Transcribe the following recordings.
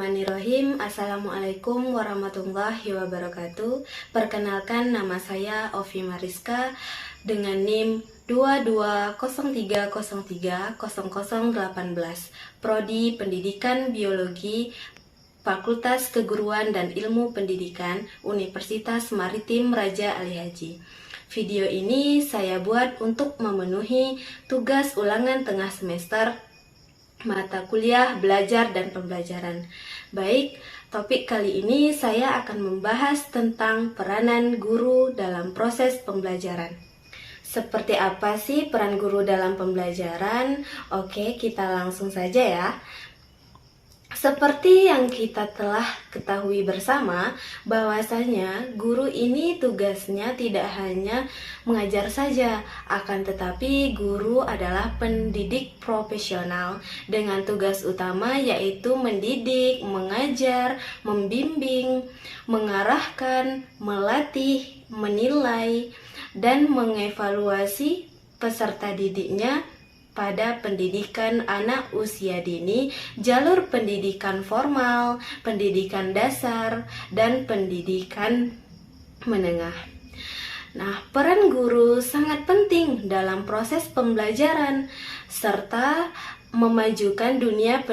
Bismillahirrahmanirrahim. Assalamualaikum warahmatullahi wabarakatuh. Perkenalkan, nama saya Ovi Mariska dengan NIM 2203030018, Prodi Pendidikan Biologi, Fakultas Keguruan dan Ilmu Pendidikan, Universitas Maritim Raja Ali Haji. Video ini saya buat untuk memenuhi tugas ulangan tengah semester mata kuliah belajar dan pembelajaran. Baik, topik kali ini saya akan membahas tentang peranan guru dalam proses pembelajaran. Seperti apa sih peran guru dalam pembelajaran? Oke, kita langsung saja ya. Seperti yang kita telah ketahui bersama, bahwasanya guru ini tugasnya tidak hanya mengajar saja, akan tetapi guru adalah pendidik profesional dengan tugas utama yaitu mendidik, mengajar, membimbing, mengarahkan, melatih, menilai, dan mengevaluasi peserta didiknya pada pendidikan anak usia dini, jalur pendidikan formal, pendidikan dasar, dan pendidikan menengah. Nah, peran guru sangat penting dalam proses pembelajaran serta memajukan dunia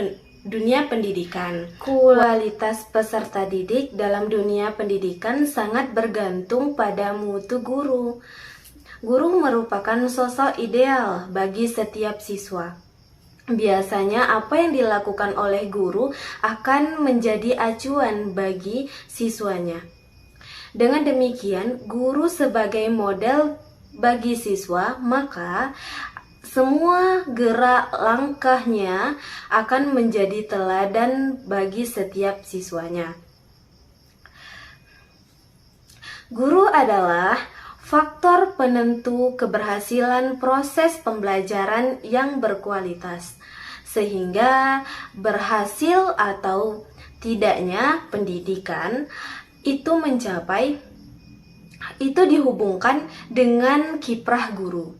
pendidikan. Kualitas peserta didik dalam dunia pendidikan sangat bergantung pada mutu guru. Guru merupakan sosok ideal bagi setiap siswa. Biasanya apa yang dilakukan oleh guru akan menjadi acuan bagi siswanya. Dengan demikian, guru sebagai model bagi siswa, maka semua gerak langkahnya akan menjadi teladan bagi setiap siswanya. Guru adalah faktor penentu keberhasilan proses pembelajaran yang berkualitas, sehingga berhasil atau tidaknya pendidikan itu dihubungkan dengan kiprah guru.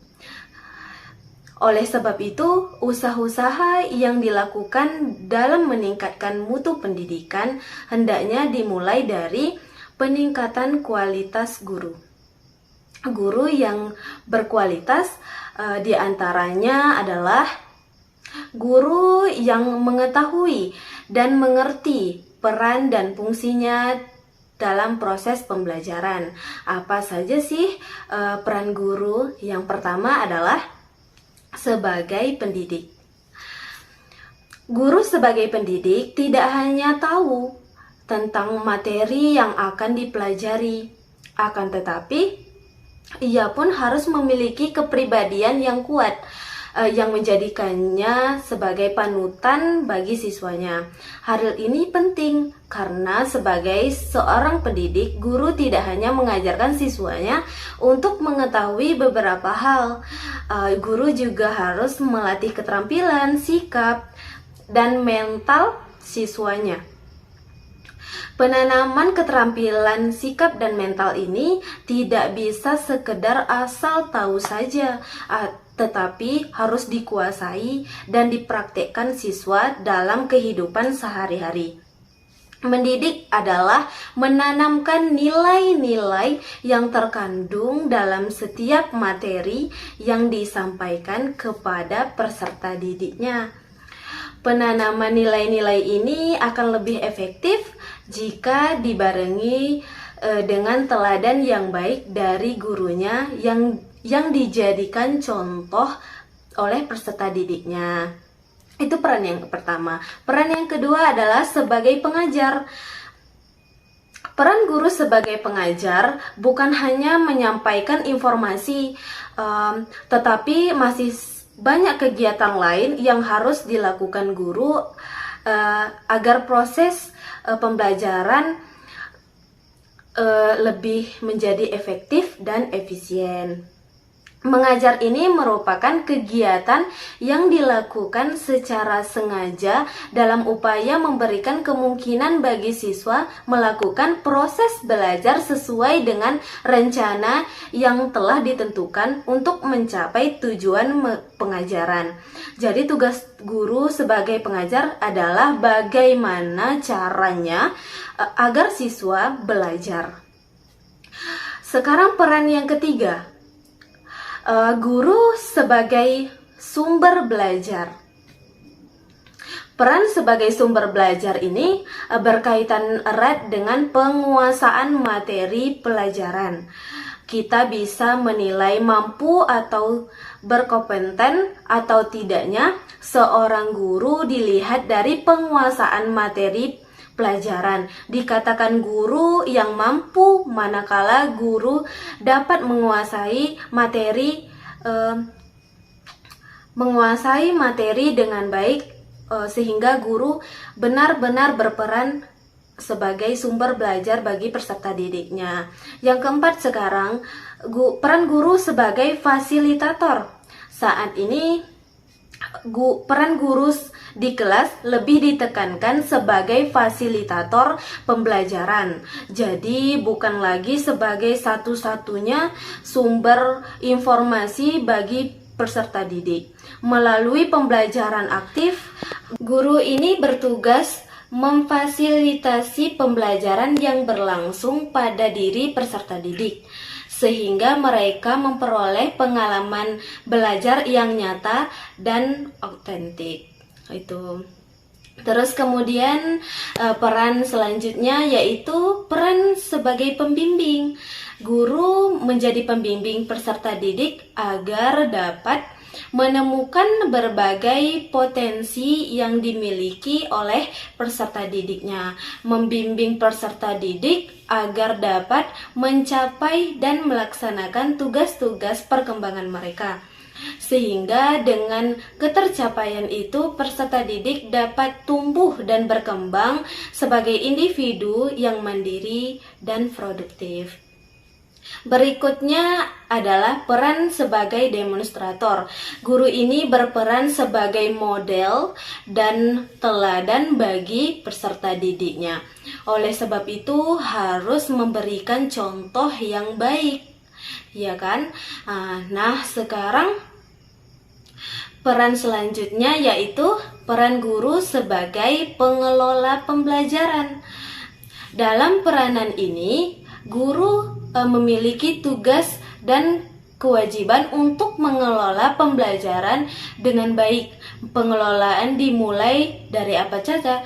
Oleh sebab itu, usaha-usaha yang dilakukan dalam meningkatkan mutu pendidikan hendaknya dimulai dari peningkatan kualitas guru. Guru yang berkualitas diantaranya adalah guru yang mengetahui dan mengerti peran dan fungsinya dalam proses pembelajaran. Apa saja sih peran guru? Yang pertama adalah sebagai pendidik. Guru sebagai pendidik tidak hanya tahu tentang materi yang akan dipelajari, akan tetapi ia pun harus memiliki kepribadian yang kuat yang menjadikannya sebagai panutan bagi siswanya. Hal ini penting karena sebagai seorang pendidik, guru tidak hanya mengajarkan siswanya untuk mengetahui beberapa hal. Guru juga harus melatih keterampilan, sikap, dan mental siswanya. Penanaman keterampilan sikap dan mental ini tidak bisa sekedar asal tahu saja, tetapi harus dikuasai dan dipraktekkan siswa dalam kehidupan sehari-hari. Mendidik adalah menanamkan nilai-nilai yang terkandung dalam setiap materi yang disampaikan kepada peserta didiknya. Penanaman nilai-nilai ini akan lebih efektif jika dibarengi dengan teladan yang baik dari gurunya yang dijadikan contoh oleh peserta didiknya. Itu peran yang pertama. Peran yang kedua adalah sebagai pengajar. Peran guru sebagai pengajar bukan hanya menyampaikan informasi, tetapi masih banyak kegiatan lain yang harus dilakukan guru agar proses pembelajaran lebih menjadi efektif dan efisien. Mengajar ini merupakan kegiatan yang dilakukan secara sengaja dalam upaya memberikan kemungkinan bagi siswa melakukan proses belajar sesuai dengan rencana yang telah ditentukan untuk mencapai tujuan pengajaran. Jadi tugas guru sebagai pengajar adalah bagaimana caranya agar siswa belajar. Sekarang peran yang ketiga, guru sebagai sumber belajar. Peran sebagai sumber belajar ini berkaitan erat dengan penguasaan materi pelajaran. Kita bisa menilai mampu atau berkompeten atau tidaknya seorang guru dilihat dari penguasaan materi pelajaran. Dikatakan guru yang mampu manakala guru dapat menguasai materi dengan baik, sehingga guru benar-benar berperan sebagai sumber belajar bagi peserta didiknya. Yang keempat sekarang, peran guru sebagai fasilitator. Saat ini peran guru di kelas lebih ditekankan sebagai fasilitator pembelajaran. Jadi bukan lagi sebagai satu-satunya sumber informasi bagi peserta didik. Melalui pembelajaran aktif, guru ini bertugas memfasilitasi pembelajaran yang berlangsung pada diri peserta didik, sehingga mereka memperoleh pengalaman belajar yang nyata dan otentik. Itu. Terus kemudian peran selanjutnya yaitu peran sebagai pembimbing. Guru menjadi pembimbing peserta didik agar dapat menemukan berbagai potensi yang dimiliki oleh peserta didiknya, membimbing peserta didik agar dapat mencapai dan melaksanakan tugas-tugas perkembangan mereka. Sehingga dengan ketercapaian itu peserta didik dapat tumbuh dan berkembang sebagai individu yang mandiri dan produktif. Berikutnya adalah peran sebagai demonstrator. Guru ini berperan sebagai model dan teladan bagi peserta didiknya. Oleh sebab itu harus memberikan contoh yang baik, ya kan? Nah, sekarang peran selanjutnya yaitu peran guru sebagai pengelola pembelajaran. Dalam peranan ini, guru memiliki tugas dan kewajiban untuk mengelola pembelajaran dengan baik. Pengelolaan dimulai dari apa saja?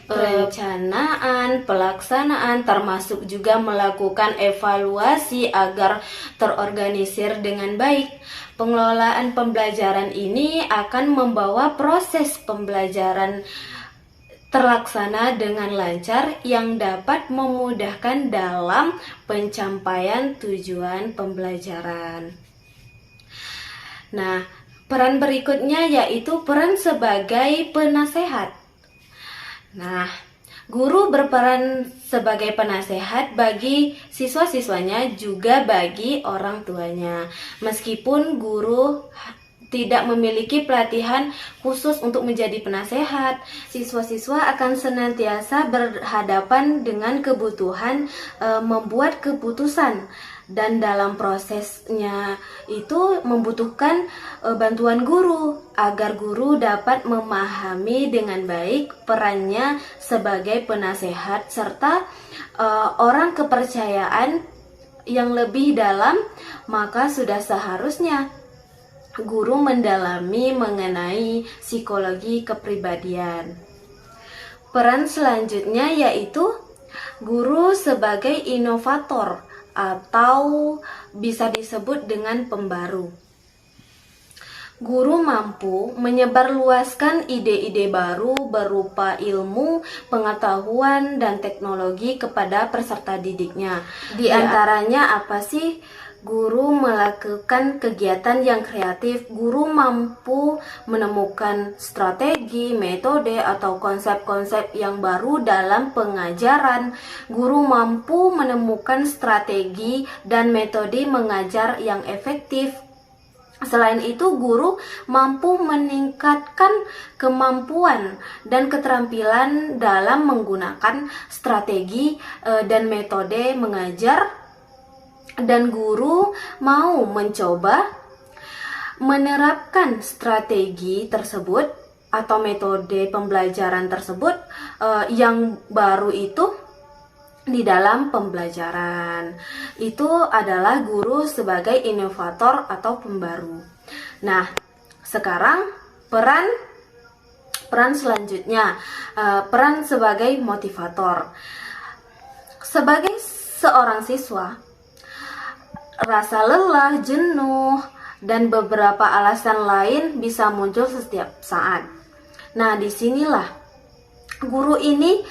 Perencanaan, pelaksanaan, termasuk juga melakukan evaluasi agar terorganisir dengan baik. Pengelolaan pembelajaran ini akan membawa proses pembelajaran terlaksana dengan lancar yang dapat memudahkan dalam pencapaian tujuan pembelajaran. Nah, peran berikutnya yaitu peran sebagai penasehat. Nah, guru berperan sebagai penasehat bagi siswa-siswanya juga bagi orang tuanya. Meskipun guru tidak memiliki pelatihan khusus untuk menjadi penasehat, siswa-siswa akan senantiasa berhadapan dengan kebutuhan membuat keputusan, dan dalam prosesnya itu membutuhkan bantuan guru agar guru dapat memahami dengan baik perannya sebagai penasehat serta orang kepercayaan yang lebih dalam. Maka sudah seharusnya guru mendalami mengenai psikologi kepribadian. Peran selanjutnya yaitu guru sebagai inovator atau bisa disebut dengan pembaru. Guru mampu menyebarluaskan ide-ide baru berupa ilmu, pengetahuan, dan teknologi kepada peserta didiknya. Di antaranya apa sih? Guru melakukan kegiatan yang kreatif. Guru mampu menemukan strategi, metode, atau konsep-konsep yang baru dalam pengajaran. Guru mampu menemukan strategi dan metode mengajar yang efektif. Selain itu, guru mampu meningkatkan kemampuan dan keterampilan dalam menggunakan strategi dan metode mengajar, dan guru mau mencoba menerapkan strategi tersebut atau metode pembelajaran tersebut yang baru itu di dalam pembelajaran. Itu adalah guru sebagai inovator atau pembaru. Nah, sekarang peran selanjutnya, peran sebagai motivator. Sebagai seorang siswa, rasa lelah, jenuh, dan beberapa alasan lain bisa muncul setiap saat. Nah, disinilah guru ini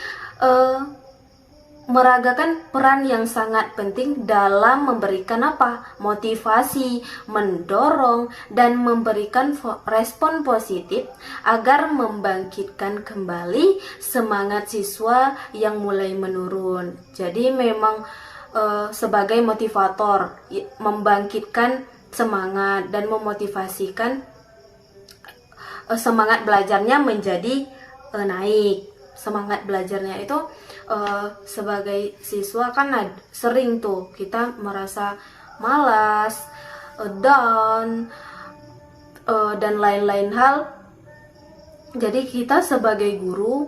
meragakan peran yang sangat penting dalam memberikan motivasi, mendorong, dan memberikan respon positif agar membangkitkan kembali semangat siswa yang mulai menurun. Jadi memang sebagai motivator, membangkitkan semangat dan memotivasikan semangat belajarnya menjadi naik. Semangat belajarnya itu sebagai siswa kan sering tuh kita merasa malas, down, dan lain-lain hal. Jadi kita sebagai guru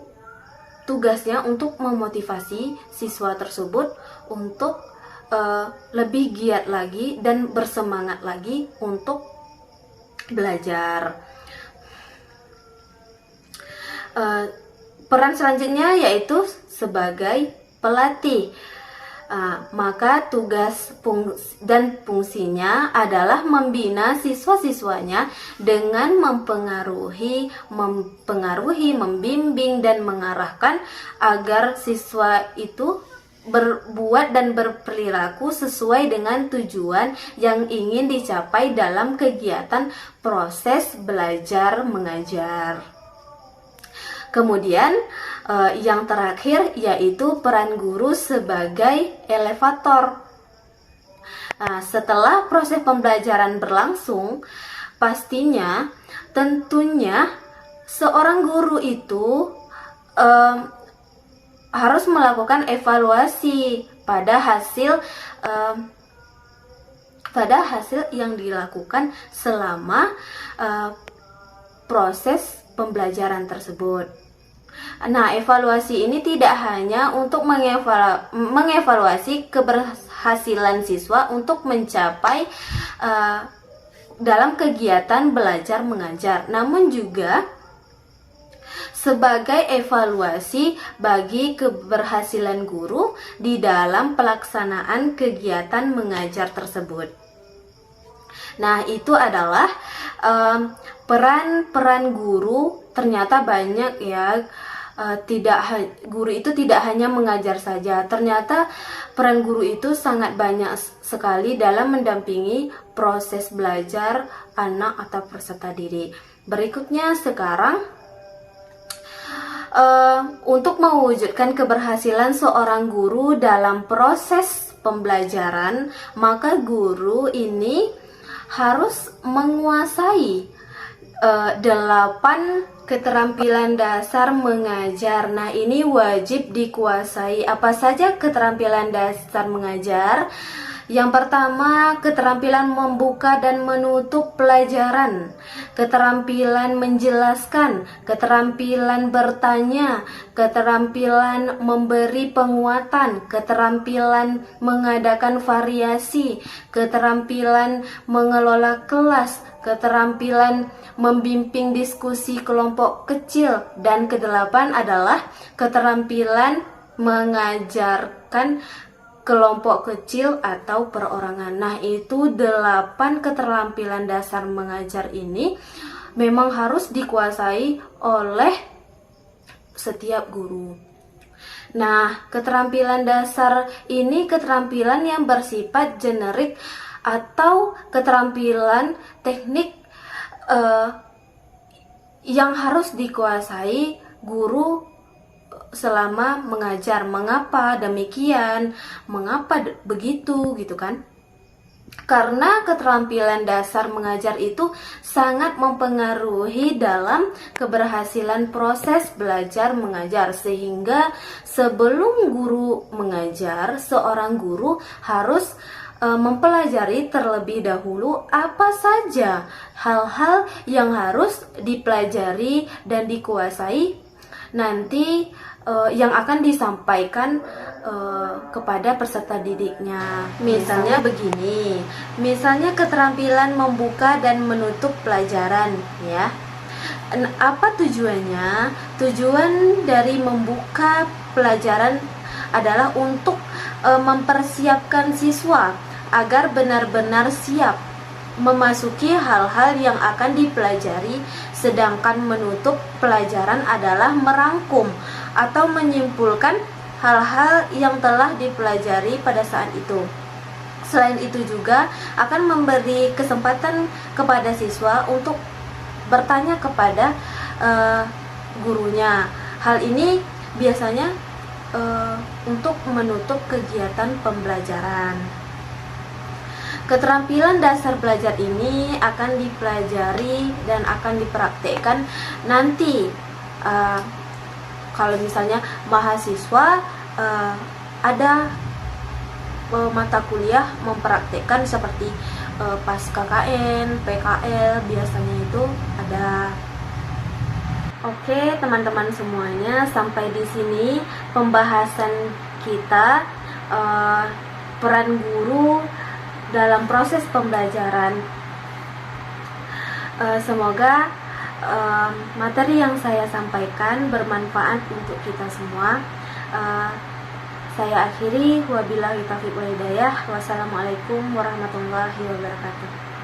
tugasnya untuk memotivasi siswa tersebut untuk lebih giat lagi dan bersemangat lagi untuk belajar. Peran selanjutnya yaitu sebagai pelatih. Maka tugas dan fungsinya adalah membina siswa-siswanya dengan mempengaruhi, membimbing, dan mengarahkan agar siswa itu berbuat dan berperilaku sesuai dengan tujuan yang ingin dicapai dalam kegiatan proses belajar mengajar. Kemudian yang terakhir yaitu peran guru sebagai elevator. Setelah proses pembelajaran berlangsung, tentunya seorang guru itu harus melakukan evaluasi pada hasil yang dilakukan selama proses pembelajaran tersebut. Nah, evaluasi ini tidak hanya untuk mengevaluasi keberhasilan siswa untuk mencapai dalam kegiatan belajar mengajar, namun juga sebagai evaluasi bagi keberhasilan guru di dalam pelaksanaan kegiatan mengajar tersebut. Nah, itu adalah peran guru. Ternyata banyak ya. Guru itu tidak hanya mengajar saja. Ternyata peran guru itu sangat banyak sekali dalam mendampingi proses belajar anak atau peserta didik. Berikutnya sekarang untuk mewujudkan keberhasilan seorang guru dalam proses pembelajaran, maka guru ini harus menguasai 8 keterampilan dasar mengajar. Nah, ini wajib dikuasai. Apa saja keterampilan dasar mengajar? Yang pertama, keterampilan membuka dan menutup pelajaran, keterampilan menjelaskan, keterampilan bertanya, keterampilan memberi penguatan, keterampilan mengadakan variasi, keterampilan mengelola kelas, keterampilan membimbing diskusi kelompok kecil, dan kedelapan adalah keterampilan mengajarkan kelompok kecil atau perorangan. Nah, itu 8 keterampilan dasar mengajar ini memang harus dikuasai oleh setiap guru. Nah, keterampilan dasar ini keterampilan yang bersifat generik atau keterampilan teknik yang harus dikuasai guru selama mengajar. Mengapa demikian? Mengapa begitu gitu kan? Karena keterampilan dasar mengajar itu sangat mempengaruhi dalam keberhasilan proses belajar mengajar, sehingga sebelum guru mengajar, seorang guru harus mempelajari terlebih dahulu apa saja hal-hal yang harus dipelajari dan dikuasai nanti yang akan disampaikan kepada peserta didiknya. Misalnya begini, misalnya keterampilan membuka dan menutup pelajaran, ya. Apa tujuannya? Tujuan dari membuka pelajaran adalah untuk mempersiapkan siswa agar benar-benar siap memasuki hal-hal yang akan dipelajari, sedangkan menutup pelajaran adalah merangkum atau menyimpulkan hal-hal yang telah dipelajari pada saat itu. Selain itu juga akan memberi kesempatan kepada siswa untuk bertanya kepada gurunya. Hal ini biasanya untuk menutup kegiatan pembelajaran. Keterampilan dasar belajar ini akan dipelajari dan akan dipraktekkan nanti. Kalau misalnya mahasiswa ada mata kuliah mempraktekkan seperti pas KKN, PKL, biasanya itu ada. Oke, teman-teman semuanya, sampai di sini pembahasan kita peran guru dalam proses pembelajaran. Semoga materi yang saya sampaikan bermanfaat untuk kita semua. Saya akhiri, wabillahi taufiq wal hidayah. Wassalamualaikum warahmatullahi wabarakatuh.